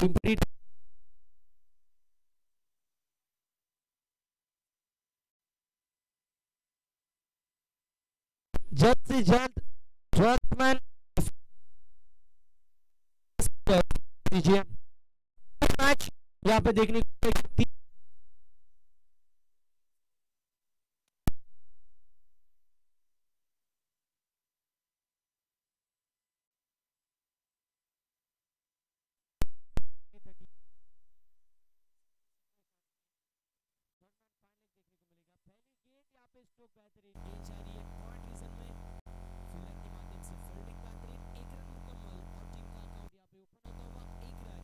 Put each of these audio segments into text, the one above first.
पिंपरी जल्द से जल्द ड्रग्समैन दीजिए। मैच यहाँ पे देखने को स्ट्रोक बेहतरीन गेंद जा रही है पॉइंट रीजन में फील्डर के माध्यम से फील्डिंग बेहतरीन, एक रन मुकम्मल और टीम का अकाउंट यहाँ पे ओपन होता हुआ एक रन।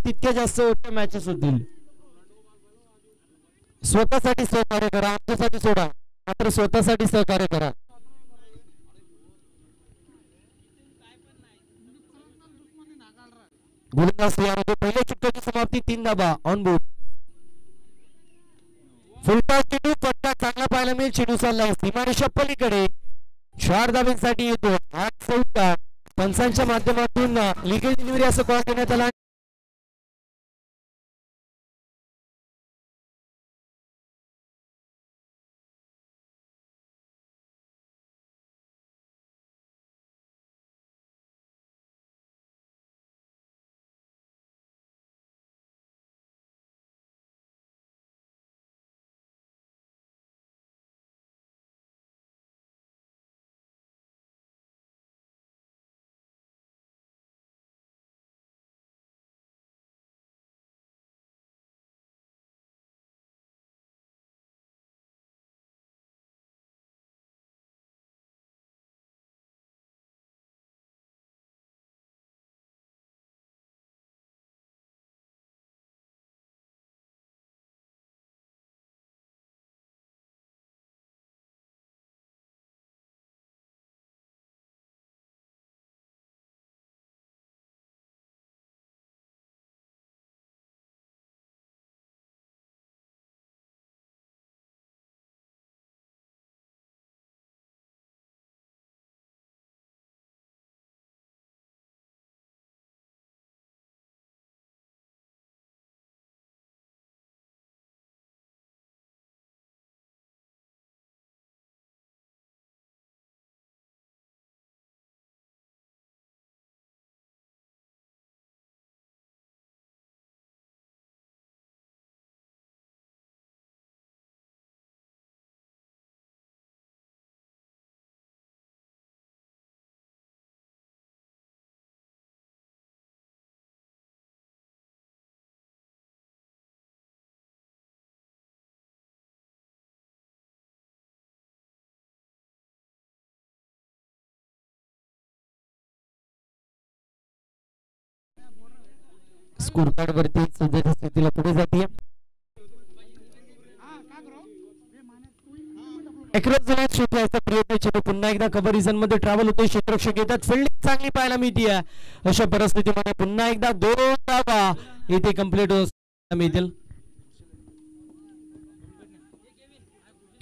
तितक्या जास्त मोठे मॅचेस होतील। स्वतःसाठी सहकार्य करा, आमच्यासाठी सोडा, मात्र स्वतःसाठी सहकार्य करा. गोलंदाज यामध्ये पहिल्या षटकाची समाप्ती 3 धावा ऑन बोर्ड. फुलटॉस चेंडू फटका चांगला पाहायला मिळेल. चेंडू चाललाय सीमारेषा पलीकडे 4 धाब्यांसाठी येतो. हा चौकार पंचांच्या माध्यमातून लिगल डिलिव्हरी असं कॉल करण्यात आला. स्कोर कार्ड वरती सध्याच्या स्थितीला पुढे जाते. अक्रॉस द लाईन शोधण्याचा प्रयत्न चेंडू पुन्हा एकदा कव्हर रिजन मध्ये ट्रॅव्हल होतोय. क्षेत्ररक्षक येतात. फिल्डिंग चांगली पाहायला मिळते. अशा परिस्थितीमध्ये पुन्हा एकदा 2 धावा इथे कंप्लीट मिळतील.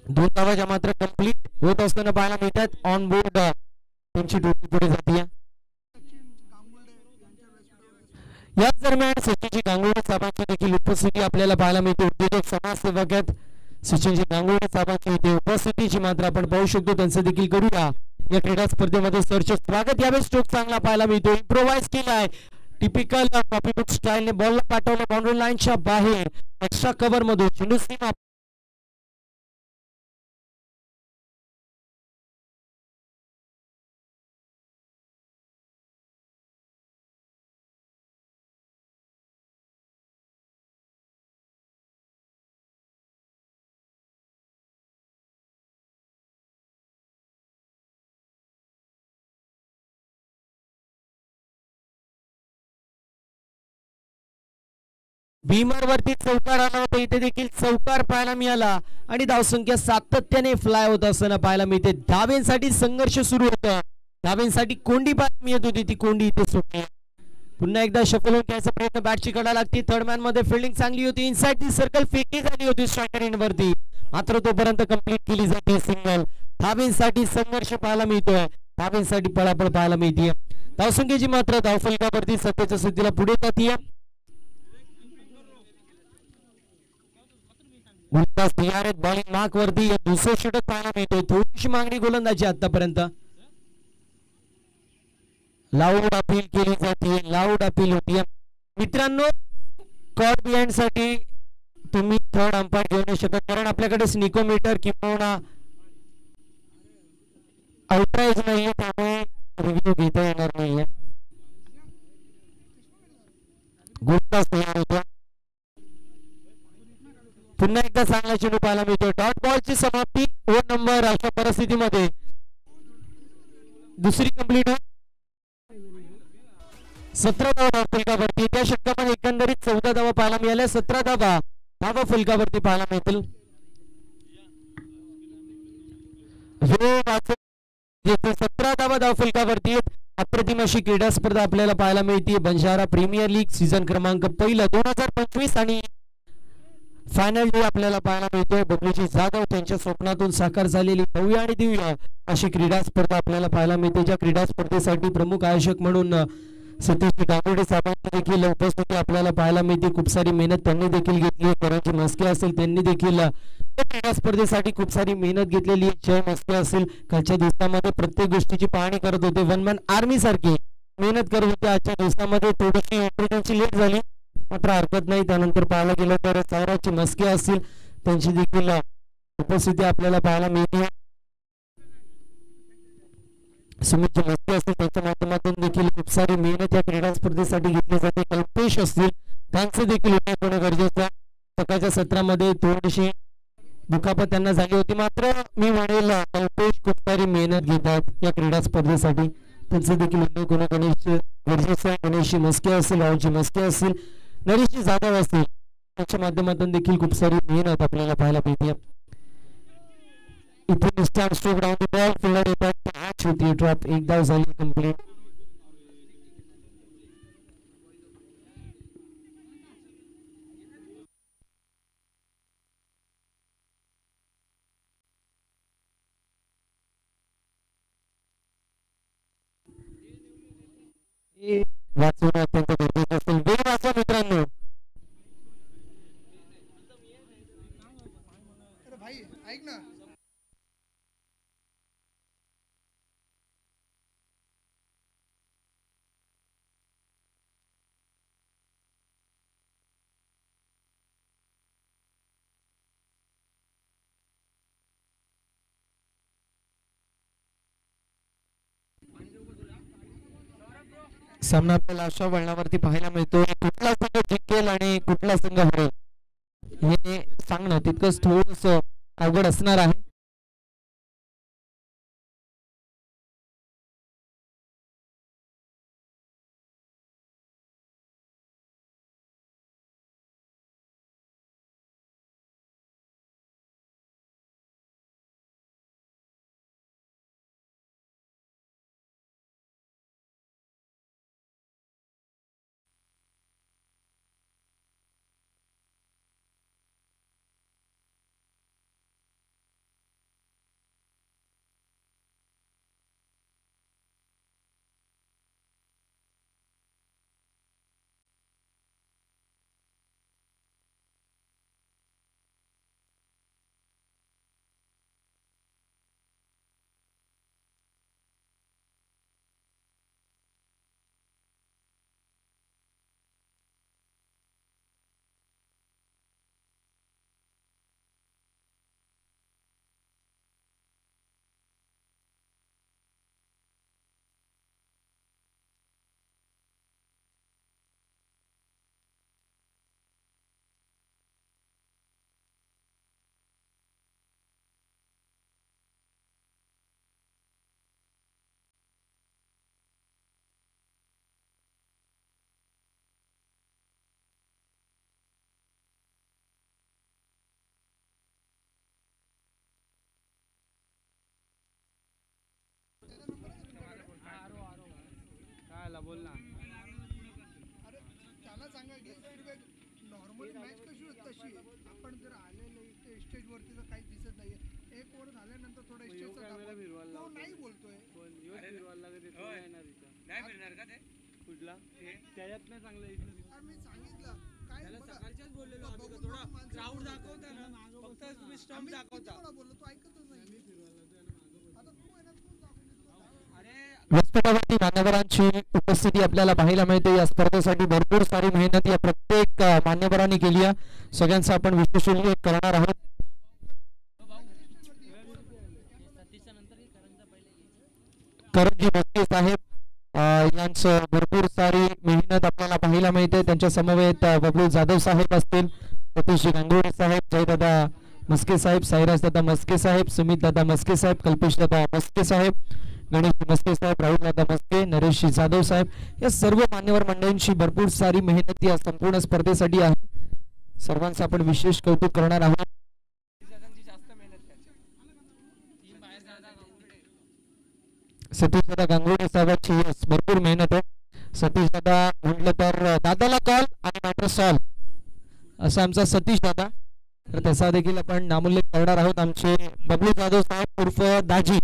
2 धावा मात्र कंप्लीट होत असताना पाहायला मिळतात. ऑन बोर्ड त्यांची ड्युटी पुढे जाते. याच दरम्यान सचिनजी गांगुर्डे साहेबांची देखील उपस्थिती आपल्याला पाहायला मिळते. उद्योजक समाजसेवक आहेत सचिनजी गांगुर्डे साहेबांची इथे उपस्थितीची मात्र आपण पाहू शकतो. त्यांचं देखील करूया या क्रीडा स्पर्धेमध्ये सरचे स्वागत. यावेळी स्ट्रोक चांगला पाहायला मिळतो. इम्प्रोवाइज केलाय टिपिकल कॉपीबुक स्टाईलने. बॉलला पाठवलं बाउंड्री लाईनच्या बाहेर एक्स्ट्रा कव्हर मधून. चेंडू सीमा भीमर वरती चौकार आला होता. इथे देखील चौकार पाहायला मिळाला आणि धावसंख्या सातत्याने फ्लाय होत असताना पाहायला मिळते. धावेंसाठी संघर्ष सुरू होता. धावेंसाठी कोंडी पाहायला मिळत होती. ती कोंडी इथे सुटली. पुन्हा एकदा शफल होऊन घ्यायचा प्रयत्न बॅटची कडा लागते. थर्ड मॅन मध्ये फिल्डिंग चांगली होती. इनसाइड दी सर्कल फेकी झाली होती स्ट्रायकर एंड वरती, मात्र तोपर्यंत कंप्लीट केली जाते सिंगल. धावेंसाठी संघर्ष पाहायला मिळतोय. धावेंसाठी पळापळ पाहायला मिळते. धावसंख्येची मात्र धावफलकावरती सत्याच्या स्थितीला पुढे जाते. बॉलिंग मार्क वरती दुसरं षटक पाहायला मिळतोय. थोडीशी मागणी गोलंदाजी आतापर्यंत. लाऊड अपील केली जाते. लाऊड अपील होती. मित्रांनो, कॉर्ड बिहाइंड साठी तुम्ही थर्ड अंपायर घेऊ नाही शकत, कारण आपल्याकडे स्निकोमीटर किंवा आउटराइज नाहीये, त्यामुळे रिव्ह्यू घेता येणार नाहीये. गोलंदाज तयार होतो. पुन्हा एकदा चांगला चेंडू पाहायला मिळतो. डॉट बॉलची समाप्ती 4 नंबर. अशा परिस्थितीमध्ये दुसरी कंप्लीट 17 धावा फलकावरती. त्या षटकामध्ये एकंदरीत 14 धावा पाहायला मिळाल्या. 17 धावा धावा फलकावरती पाहायला मिळतील. 17 धावा धाव फलकावरती. अप्रतिम अशी क्रीडा स्पर्धा आपल्याला पाहायला मिळते. बंजारा प्रीमियर लीग सीझन क्रमांक 2025 आणि फायनल डे आपल्याला पाहायला मिळतोय. बबलूजी जाधव त्यांच्या स्वप्नातून साकार झालेली भव्य आणि दिव्य अशी क्रीडा स्पर्धा आपल्याला पाहायला मिळते. ज्या क्रीडा स्पर्धेसाठी प्रमुख आयोजक म्हणून सतीश गांगुर्डे साहेबांची देखील उपस्थिती आपल्याला पाहायला मिळते. खूप सारी मेहनत त्यांनी देखील घेतली. करणजी मस्के असेल त्यांनी देखील क्रीडा स्पर्धेसाठी खूप सारी मेहनत घेतलेली. जय मस्के असेल कालच्या दिवसामध्ये प्रत्येक गोष्टीची पाहणी करत होते. वन मॅन आर्मी सारखी मेहनत करत होते. आजच्या दिवसामध्ये थोडीशी एंट्री त्यांची लेट झाली मात्र हरकत नाही. त्यानंतर पाहायला गेलं तर सायराजची मस्के असतील त्यांची देखील उपस्थिती आपल्याला पाहायला मिळते. सुमितची मस्के असतील त्यांच्या माध्यमातून देखील खूप सारी मेहनत या क्रीडा स्पर्धेसाठी घेतली जाते. कल्पेश असतील त्यांचं देखील उल्लेख होणं गरजेचं. सकाळच्या सत्रामध्ये थोडीशी दुखापत त्यांना झाली होती मात्र मी म्हणेल कल्पेश खूप सारी मेहनत घेतात या क्रीडा स्पर्धेसाठी. त्यांचं देखील उल्लेख होणं गरजेचं आहे. गणेशजी मस्के असतील राहुलजी मस्के असतील नरेशजी जाधव असतील त्यांच्या माध्यमातून देखील खूप सारी मेहनत आपल्याला पाहायला मिळते. इथे stamp stroke round the ball fielder येतात. मॅच होती ड्रॉप. एक धाव झाली कंप्लीट. वाचवणं अत्यंत गरजेचं असेल. वेळ वाचवा मित्रांनो. ऐक ना सामना आपल्याला अशा वळणावरती पाहायला मिळतो. कुठला संघ जिंकेल आणि कुठला संघ हरेल हे सांगणं तितकंच थोडस अवघड असणार आहे. बोल ना. अरे त्याला सांगा की नॉर्मल मॅच कशी होती तशी आपण जर आलेलो स्टेज वरती तर काही दिसत नाहीये. एक ओव्हर झाल्यानंतर थोडा स्टेजचा तो नाही बोलतोय. नाही फिरणार का ते कुठला त्याच्यात नाही चांगलं. मी सांगितलं काय सकाळच्याच बोललेलो आम्ही थोडा क्राऊड दाखवता ना फक्त तुम्ही स्टंप दाखवता बोललो तो ऐकतच नाही. आता तू आहे ना तू व्यासपीठावरती मान्यवरांची उपस्थिती आपल्याला पाहायला मिळते. या स्पर्धेसाठी भरपूर सारी मेहनत या प्रत्येक मान्यवरांनी केली आहे. सगळ्यांचा आपण विशेष उल्लेख करणार आहोत. करणजी मस्के साहेब यांचं भरपूर सारी मेहनत आपल्याला पाहायला मिळते. त्यांच्या समवेत बबलू जाधव साहेब असतील, सतीश गांगुर्डे साहेब, जयदादा मस्के साहेब, साईराज दादा मस्के साहेब, सुमित दादा मस्के साहेब, कल्पेश दादा मस्के साहेब, गणेश मस्के साहेब, राहुल दादा मस्के, नरेश जाधव साहेब या सर्व मान्यवर मंडळींची भरपूर सारी मेहनत या संपूर्ण स्पर्धेसाठी आहे. सर्वांचं आपण विशेष कौतुक करणार आहोत. जास्त मेहनत त्याच्या टीम बाहेर जाता गांगुर्डे सतीश दादा गांगुर्डे साहेबांची yes, भरपूर मेहनत आहे. सतीश दादा म्हटलं तर दादाला कॉल आणि मॅटर सॉल्व असं आमचा सतीश दादा. तर त्याचा देखील आपण नामोल्लेख करणार आहोत. आमचे बबलू जाधव साहेब उर्फ दाजी,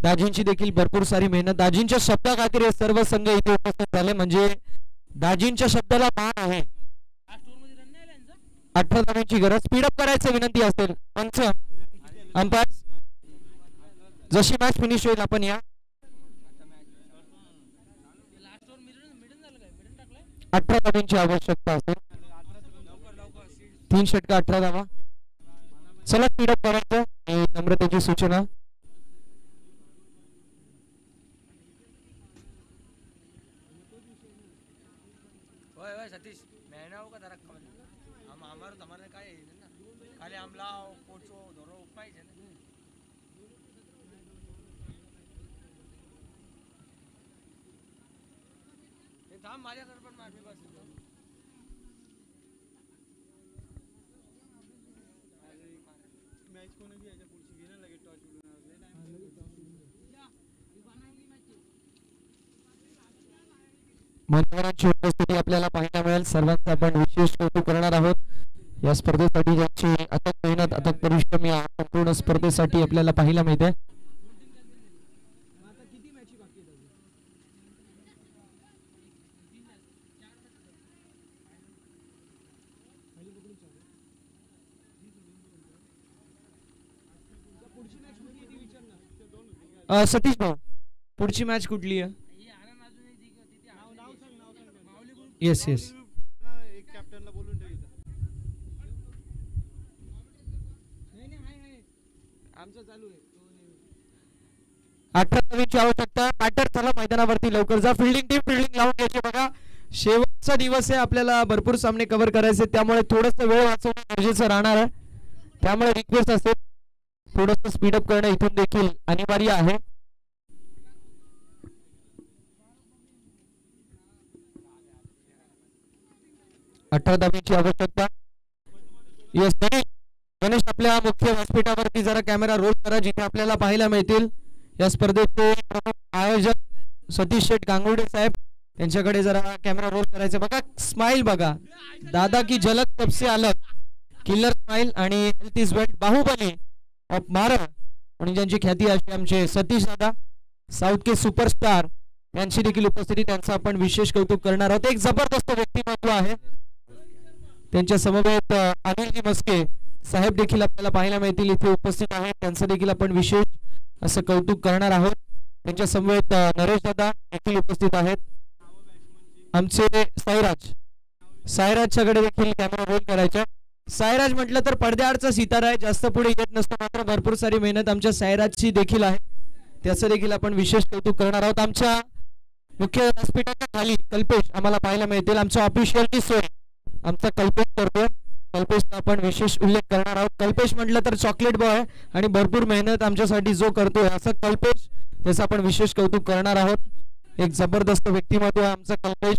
दाजींची देखील भरपूर सारी मेहनत. दाजींच्या शब्दाखातीर हे सर्व संघ इथे उपस्थित झाले म्हणजे दाजींच्या शब्दाला मान आहे. 18 धावांची गरज. स्पीडअप करायचं विनंती असेल पंच अंपायर. जशी मॅच फिनिश होईल आपण या 18 धावांची आवश्यकता असेल. 3 षटका 18 धावा. चला स्पीडअप करायचं ही नम्रतेची सूचना. सतीश मेहना का दरक हम हमारे काय ना खाली आमला कोचो धरो पाहिजे ना. हे थांब माझ्याकडे पण मारली बस मॅच कोणाची याच्या पुढची घेणं लगेच टॉच मान्यवरांची उपस्थिती आपल्याला पाहायला मिळेल. सर्वांचं आपण विशेष कौतुक करणार आहोत. या स्पर्धेसाठी ज्यांची अथक मेहनत अथक परिश्रम या संपूर्ण स्पर्धेसाठी आपल्याला पाहायला मिळते. सतीश भाऊ पुढची मॅच कुठली आहे? येस येस एक कॅप्टनला बोलून ठेव आमचं चालू आहे. 18 धावांची आवश्यकता. बॅटर चला मैदानावरती लवकर जा. फिल्डिंग टीम फिल्डिंग लावून घ्यायची. बघा शेवटचा दिवस आहे, आपल्याला भरपूर सामने कव्हर करायचे त्यामुळे थोडस वेळ वाचवणं गरजेचं राहणार आहे. त्यामुळे रिक्वेस्ट असेल थोडस स्पीडअप करणं इथून देखील अनिवार्य आहे. अठरा धावांची आवश्यकता. येस गणेश आपल्या मुख्य व्यासपीठावरती जरा कॅमेरा रोल करा जिथे आपल्याला पाहायला मिळतील या स्पर्धेचे प्रमुख आयोजक सतीश शेठ गांगुर्डे साहेब. त्यांच्याकडे जरा कॅमेरा रोल करायचा. बघा स्माइल बघा दादा की झलक सबसे अलग किलर स्माइल आणि health is wealth Baahubali of Maharashtra आणि ज्यांची ख्याती अशी आमचे सतीश दादा साऊथ के सुपरस्टार यांची देखील उपस्थिती. त्यांचं आपण विशेष कौतुक करणार आहोत. एक जबरदस्त व्यक्तिमत्व आहे. त्यांच्या समवेत अनिलजी मस्के साहेब देखील आपल्याला पाहायला मिळतील इथे उपस्थित आहेत. त्यांचं देखील आपण विशेष असं कौतुक करणार आहोत. त्यांच्या समवेत नरेश दादा देखील उपस्थित आहेत. आमचे सायराजच्याकडे देखील कॅमेरा रोल करायचा. सायराज म्हटलं तर पडद्याआडचा सितारा आहे, जास्त पुढे येत नसतो मात्र भरपूर सारी मेहनत आमच्या सायराजची देखील आहे. त्याचं देखील आपण विशेष कौतुक करणार आहोत. आमच्या मुख्य व्यासपीठाच्या खाली कल्पेश आम्हाला पाहायला मिळतील. आमचा ऑफिशियलची सोय आमचा कल्पेश करतोय. कल्पेशचा आपण विशेष उल्लेख करणार आहोत. कल्पेश म्हटलं तर चॉकलेट बॉय आणि भरपूर मेहनत आमच्यासाठी जो करतोय असं कल्पेश, त्याचं आपण विशेष कौतुक करणार आहोत. एक जबरदस्त व्यक्तिमत्व आहे आमचा कल्पेश.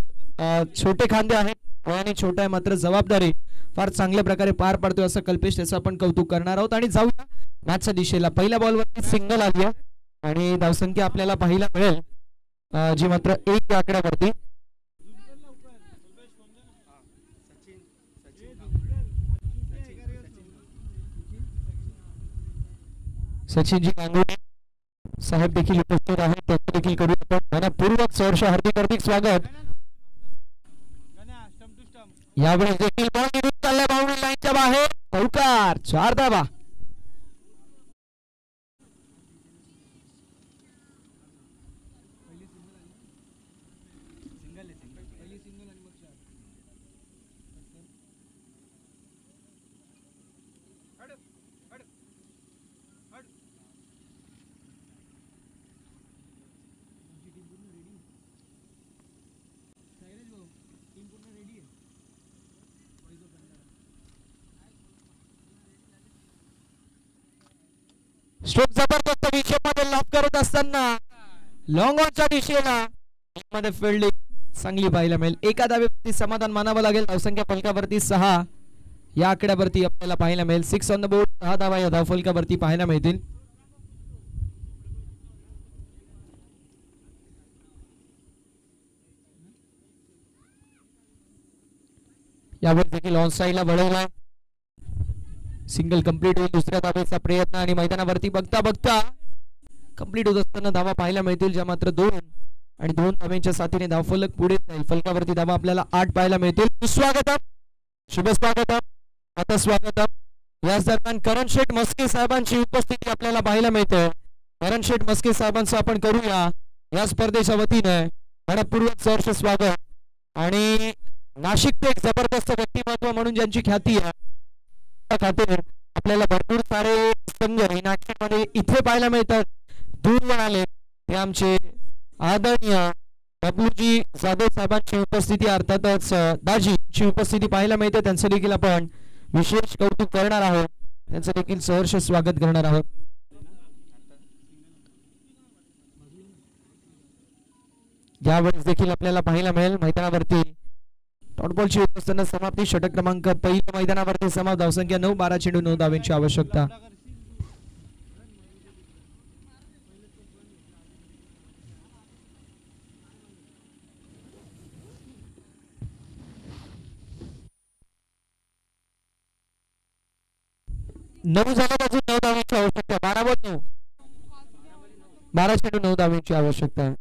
छोटे खांदे आहेत, वयाने छोटा आहे मात्र जबाबदारी फार चांगल्या प्रकारे पार पाडतोय असं कल्पेश, त्याचं आपण कौतुक करणार आहोत. आणि जाऊया मॅचच्या दिशेला. पहिल्या बॉलवरती सिंगल आली आहे आणि धावसंख्या आपल्याला पाहायला मिळेल जी मात्र 1 या आकड्यावरती. सचिनजी गांगुर्डे साहेब देखील उपस्थित आहेत. त्यांचं देखील करूया आपण मनपूर्वक सहर्ष हार्दिक स्वागत. यावेळेस देखील बॉल निघून चाललाय बाउंड्री लाईनच्या बाहेर. चौकार 4 धावा. स्ट्रोक जबरदस्त विषयामध्ये लॉक करत असताना लॉंग ऑनच्या दिशेला मध्ये फिल्डिंग चांगली पाहायला मिळेल. एका धावेवरती समाधान मानावं लागेल. धावसंख्या फलकावरती 6 या आकड्यावरती आपल्याला पाहायला मिळेल. 6 ऑन द बोर्ड, 6 धावा या धावफलकावरती पाहायला मिळतील. यावर देखील ऑन साइडला वळवलाय. सिंगल कंप्लीट होईल. दुसऱ्या धावेचा प्रयत्न आणि मैदानावरती बघता बघता कंप्लीट होत असताना धावा पाहायला मिळतील, ज्या मात्र 2 आणि 2 धाव्यांच्या साथीने धावफलक पुढे जाईल. फलकावरती धावा आपल्याला 8 पाहायला मिळतील. स्वागतम, शुभ स्वागतम, आता स्वागतम. याच दरम्यान करण शेठ मस्के साहेबांची उपस्थिती आपल्याला पाहायला मिळते. करण शेठ मस्के साहेबांचं आपण करूया या स्पर्धेच्या वतीने मनपूर्वक सहर्ष स्वागत. आणि नाशिकचे एक जबरदस्त व्यक्तिमत्व म्हणून ज्यांची ख्याती आहे, त्या खातीर आपल्याला भरपूर सारे संघ नाशिकमध्ये इथे पाहायला मिळतात. दूरवर आले ते आमचे आदरणीय डब्ल्यूजी जाधव साहेबांची उपस्थिती, अर्थातच दाजीची उपस्थिती पाहायला मिळते. त्यांचं देखील आपण विशेष कौतुक करणार आहोत, त्यांचं देखील सहर्ष स्वागत करणार आहोत. यावेळेस देखील आपल्याला पाहायला मिळेल मैदानावरती डॉटबॉलची उपस्थिती समाप्ती. षटक क्रमांक पहिल्या मैदानावरती समाप्त. धावसंख्या 9, 12 चेंडू 9 धावांची आवश्यकता. नऊ झाल्यात, अजून 9 धावांची आवश्यकता. 12 12 चेंडू 9 धावांची आवश्यकता आहे.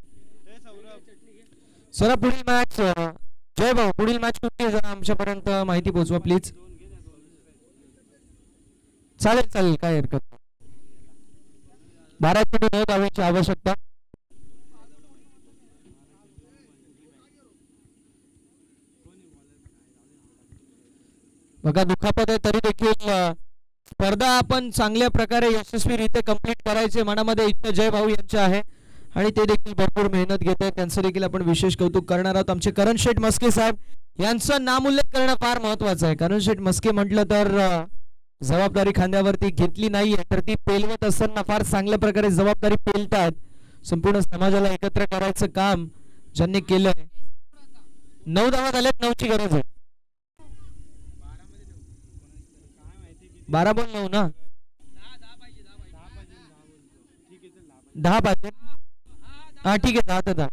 सर पुढील मॅच जय भाऊ, पुढील मॅच कुठली जरा आमच्यापर्यंत माहिती पोहोचवा प्लीज. चालेल चालेल, काय हरकत नाही. 12 चेंडू 9 धावांची आवश्यकता. बघा दुखापत आहे तरी देखील स्पर्धा आपण चांगल्या प्रकारे यशस्वीरित्या कंप्लीट करायचे मनामध्ये इच्छा जय भाऊ यांचे आहे आणि ते देखील भरपूर मेहनत घेत आहेत. त्यांचं देखील आपण विशेष कौतुक करणार आहोत. आमचे करण शेठ मस्के साहेब यांचं नामोल्लेख करणं फार महत्वाचं आहे. करण शेठ मस्के म्हटलं तर जबाबदारी खांद्यावरती घेतली नाहीये तर ती पेलवत असताना फार चांगल्या प्रकारे जबाबदारी पेलतात. संपूर्ण समाजाला एकत्र करायचं काम ज्यांनी केलंय. 9 धावा झाल्यात, 9ची गरज आहे. 12 बॉल 9 ना, 10 पाहिजे. हा ठीक आहे, 10 तर 10.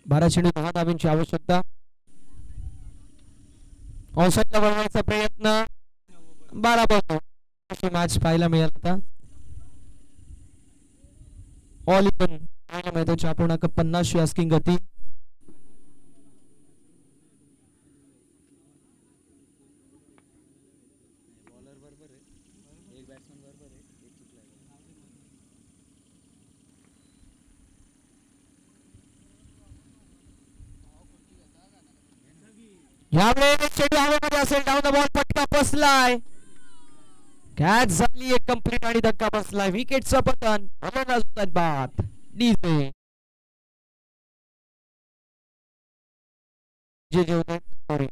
बारा चेंडू 10 धावांची आवश्यकता. ऑफसाईडला वळवायचा प्रयत्न. 12 बॉल अशी मॅच पाहायला मिळाल. आता ऑल इवन पाहायला मिळतो 4.50 आस्किंग गती. यावेळेस चेंडू हवेमध्ये असेल. डाऊन द बॉल, पटका बसलाय. कॅच झाली एक कंप्लीट आणि धक्का बसलाय. विकेटचं पतन. बाद डीजे जे जेवतात सॉरी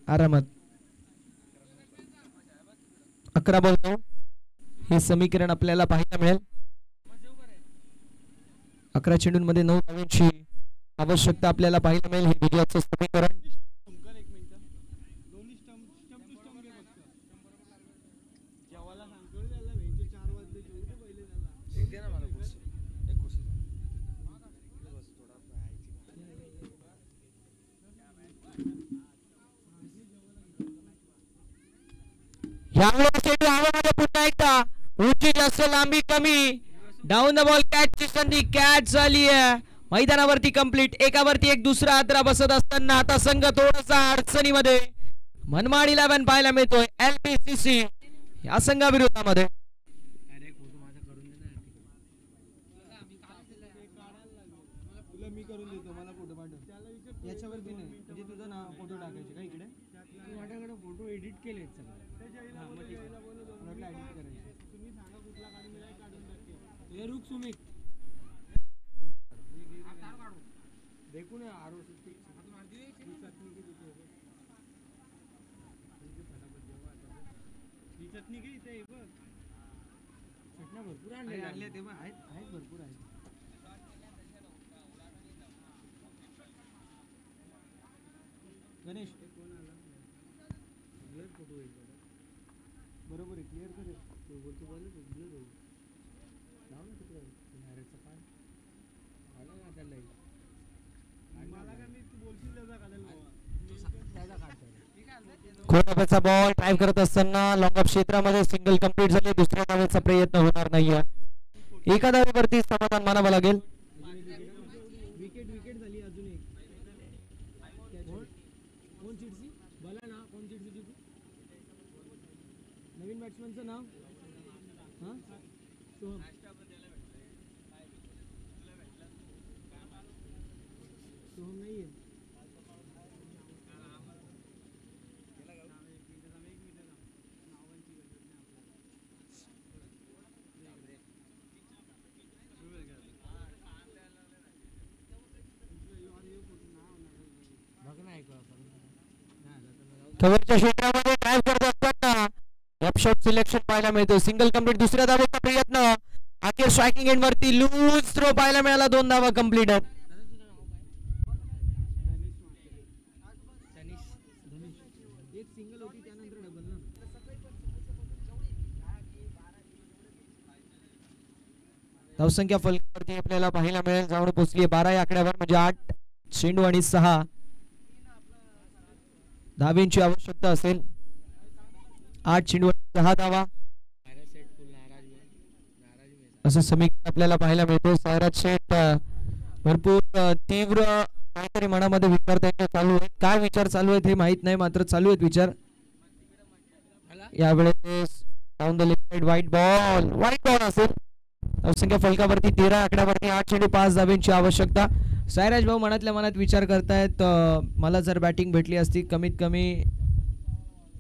आरामात. 11 बॉल 9 हे समीकरण आपल्याला पाहायला मिळेल. 11 चेंडूंमध्ये 9 धावांची आवश्यकता आपल्याला पाहायला मिळेल. हे विजयाचं समीकरण. पुन्हा एकदा उंची जास्त लांबी कमी. डाऊन द बॉल कॅचची संधी. कॅच झाली आहे मैदानावरती कंप्लीट. एकावरती एक दुसरा आदरा बसत असताना आता संघ थोडासा अडचणीमध्ये मनमाड 11 पाहायला मिळतोय. LBCC या संघाविरोधामध्ये. फोटो एडिट केले सुमित देखो ना चटणी काही इथे आहे बघ. चटण्या भरपूर आणल्या ते पण आहेत भरपूर आहेत. गणेश क्लिअर फोटो येईल बरोबर आहे. क्लिअर कर तो बोलतो बोल क्लिअर होईल. लाव ना तिकडे नारळचं पान आलं ना त्याला मला काय मी तू बोलशील त्याचा काढायला त्याचा काढतो. कोणाचा बॉल ड्राईव्ह करत असताना लॉंग ऑफ क्षेत्रामध्ये सिंगल कंप्लीट झाले. दुसऱ्या धावेचा प्रयत्न होणार नाहीये. एका धावेवरती समाधान मानावं लागेल. विकेट विकेट झाली अजून एक. कोण चिडसी बोला ना. कोण चिडसी तू नवीन बॅट्समॅनचं नाव हां सोहम. सोहम नाही आहे. कव्हरच्या क्षेत्रामध्ये ड्राईव्ह करत असताना रफ शॉट सिलेक्शन पाहायला मिळतो. Single complete. दुसऱ्या धावेचा प्रयत्न. अखेर स्ट्रायकिंग एंड वरती लूज थ्रो पाहायला मिळाला. 2 धावा कंप्लीट. एक सिंगल होती त्यानंतर डबल ना. धावसंख्या फलकावरती आपल्याला पाहायला मिळेल. जाऊन पोहोचली 12 या आकड्यावर म्हणजे 8 चेंडू आणि 6 धावेंची आवश्यकता असेल. 8 चेंडू 6 धावा असं समीकरण आपल्याला पाहायला मिळतो. सायराज शेठ भरपूर तीव्र काहीतरी मनामध्ये विचार त्यांचे चालू आहेत. काय विचार चालू आहेत हे माहित नाही, मात्र चालू आहेत विचार. यावेळेस down the left side white ball असेल. धावसंख्या फलकावरती 13 आकड्यावरती 8 चेंडू 5 धावेंची आवश्यकता. सायराज भाऊ मनातल्या मनात विचार करतायत मला जर बॅटिंग भेटली असती कमीत कमी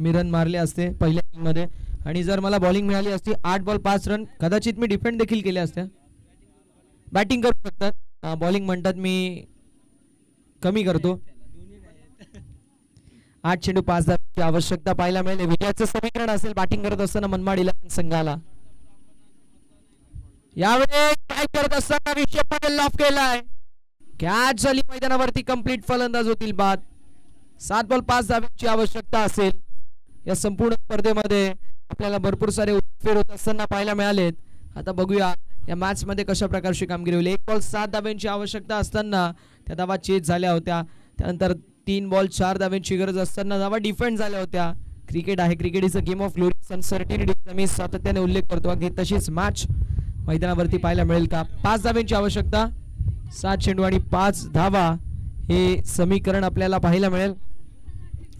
मी रन मारले असते पहिल्या इनिंगमध्ये आणि जर मला बॉलिंग मिळाली असती 8 बॉल 5 रन कदाचित मी डिफेंड देखील केले असते. बॅटिंग करू शकतात, बॉलिंग म्हणतात मी कमी करतो. 8 चेंडू 5 धावेची आवश्यकता पाहायला मिळेल. विजयाचं समीकरण असेल बॅटिंग करत असताना मनमाड 11 संघाला. यावेळेस काय करत असताना विषय लॉफ केलाय. कॅच झाली मैदानावरती. कंप्लीट फलंदाज होतील बाद. 7 बॉल 5 धावेची आवश्यकता असेल. या संपूर्ण स्पर्धेमध्ये आपल्याला भरपूर सारे उलटफेर होत असताना पाहायला मिळालेत. आता बघूया या मॅच मध्ये कशा प्रकारची कामगिरी होईल. 1 बॉल 7 धावेंची आवश्यकता असताना त्या धावा चेज झाल्या होत्या. त्यानंतर 3 बॉल 4 धावेंची गरज असताना धावा डिफेंड झाल्या होत्या. क्रिकेट आहे, cricket is a game of glory uncertainty मी सातत्याने उल्लेख करतो. अगदी तशीच मॅच मैदानावरती पाहायला मिळेल का. 5 धावेंची आवश्यकता. 7 चेंडू आणि 5 धावा हे समीकरण आपल्याला पाहायला मिळेल.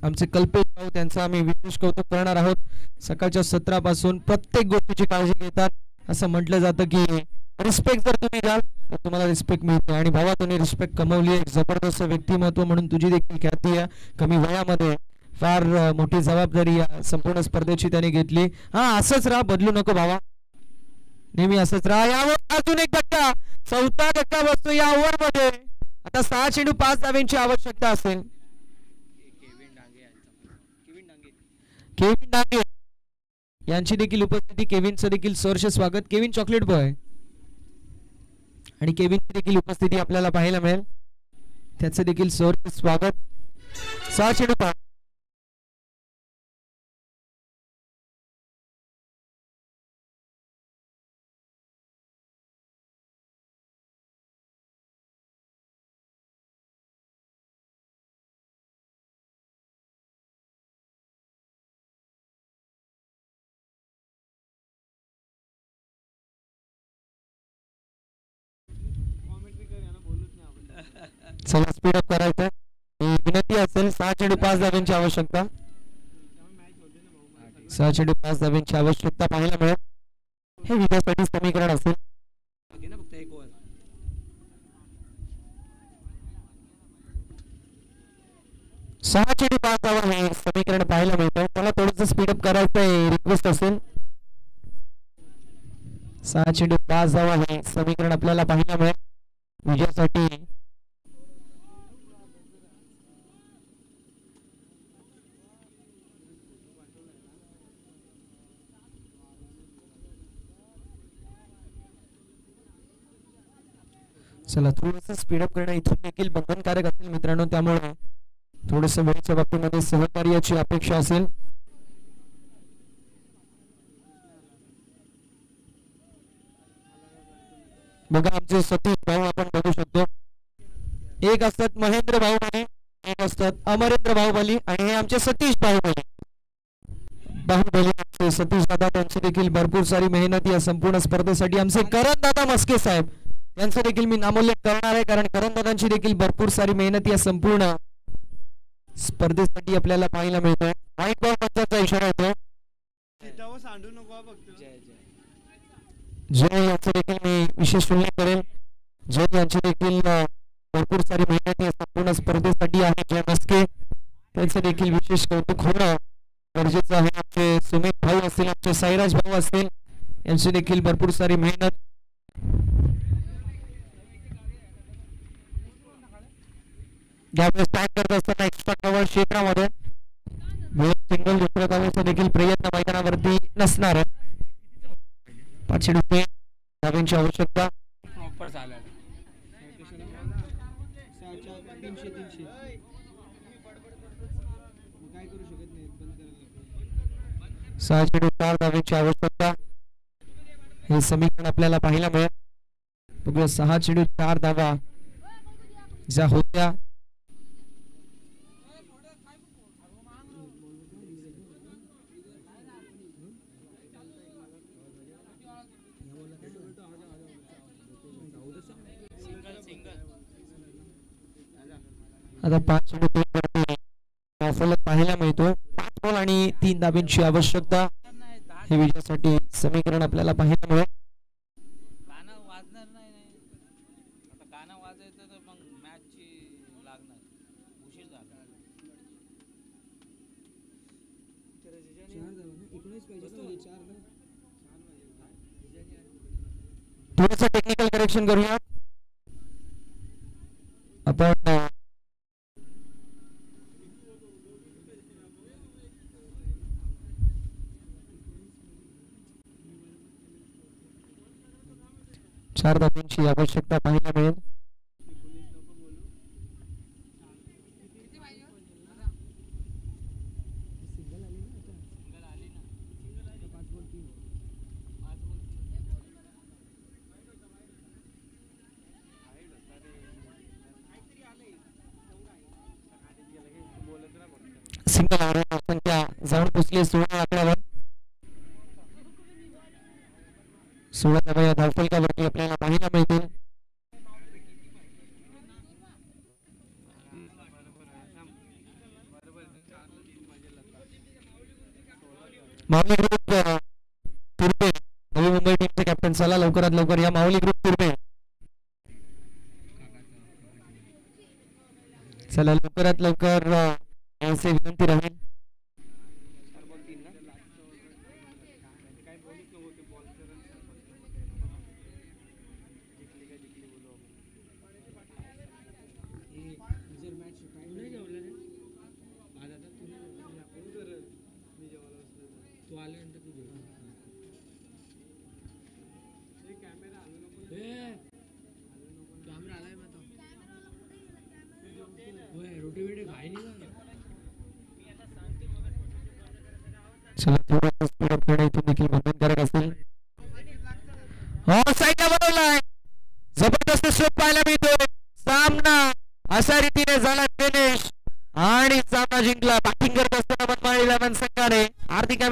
आमचे कल्पेश भाऊ त्यांचा आम्ही विशेष कौतुक करणार आहोत. सकाळच्या सत्रापासून प्रत्येक गोष्टीची काळजी घेतात. असं म्हटलं जातं की रिस्पेक्ट जर तुम्ही द्याल तर तुम्हाला रिस्पेक्ट मिळते आणि भावा तुम्ही रिस्पेक्ट कमवली. एक जबरदस्त व्यक्तिमत्व म्हणून तुझी देखील ख्याती आहे. कमी वयामध्ये फार मोठी जबाबदारी या संपूर्ण स्पर्धेची त्याने घेतली. हा असंच राहा, बदलू नको भावा, नेहमी असंच राहा. यावर अजून एक धक्का. 4था धक्का बसतो या ओव्हर मध्ये. आता 6 चेंडू 5 धावेंची आवश्यकता असेल. केविन डांगे यांची देखील उपस्थिती. केविनचं देखील सहर्ष स्वागत. केविन चॉकलेट बॉय आणि केविनची देखील उपस्थिती आपल्याला पाहायला मिळेल. त्याचं देखील सहर्ष स्वागत. 6 चेंडू 5. चला स्पीड अप करायचं विनंती असेल. 6 चेंडू 5 धावेंची आवश्यकता. 6 चेंडू 5 धावेंची आवश्यकता पाहायला मिळेल. हे विजयासाठी समीकरण असेल. 6 चेंडू 5 धावा हे समीकरण पाहायला मिळतं. मला थोडंसं स्पीडअप करायचं रिक्वेस्ट असेल. 6 चेंडू 5 धावा हे समीकरण आपल्याला पाहायला मिळेल विजयासाठी. चला थोडंसं स्पीडअप करणं इथून देखील बंधनकारक असेल मित्रांनो, त्यामुळे थोडस वेळेच्या बाबतीमध्ये सहकार्याची अपेक्षा असेल. बघा आमचे सतीश भाऊ आपण बघू शकतो, एक असतात महेंद्र बाहुबली, एक असतात अमरेंद्र बाहुबली आणि हे आमचे सतीश बाहुबली. सतीश दादा त्यांची देखील भरपूर सारी मेहनत या संपूर्ण स्पर्धेसाठी. आमचे करण दादा मस्के साहेब यांचा देखील मी नामोल्लेख करणार आहे, कारण करण दादांची देखील भरपूर सारी मेहनत या संपूर्ण स्पर्धेसाठी आपल्याला पाहायला मिळतोय. वाईट बॉल पंचाचा इशारा येतो. जय यांचा देखील मी विशेष उल्लेख करेल. जय यांची देखील भरपूर सारी मेहनत या संपूर्ण स्पर्धेसाठी आहे. जय मस्के त्यांचं देखील विशेष कौतुक होणं गरजेचं आहे. आमचे सुमित भाऊ असतील, आमचे साईराज भाऊ असतील, यांची देखील भरपूर सारी मेहनत. स्टार्ट करत असताना एक्स्ट्रा कव्हर क्षेत्रामध्ये सिंगल दुसऱ्या धावेचा देखील प्रयत्न मैदानावरती नसणार आहे. 5 धाव्यांची आवश्यकता. प्रॉपर झाला 6 धाव्यांची आवश्यकता. हे समीकरण आपल्याला पाहायला मिळेल. बघूया 6 धावा ज्या होत्या आता 5 फलक पाहायला मिळतो. 5 बॉल आणि 3 धाब्यांची आवश्यकता हे विजयासाठी समीकरण आपल्याला पाहायला मिळेल. गाणं वाजणार नाही, आता गाणं वाजायचं तर मग मॅचची लागणार, उशीर झाला. थोडंसं टेक्निकल करेक्शन करूया आपण. चार धाब्यांची आवश्यकता पाहायला मिळेल. सिंगल संख्या जाऊन पोचली 16 आकड्यावर. 16 धावा या धावफलकावरती आपल्याला पाहायला मिळतील. माऊली ग्रुप तुर्बे नवी मुंबई टीमचे कॅप्टन, चला लवकरात लवकर या माऊली ग्रुप तुर्बे, चला लवकरात लवकर यांचे विनंती राहील. चला थोडं स्पीडअप करणे इथून देखील बंधनकारक असेल. जबरदस्त स्ट्रोक पाहायला मिळतो. सामना अशा रीतीने झाला फिनिश आणि सामना जिंकला. बॅटिंग करत असताना मनमाड 11 संघाने हार्दिक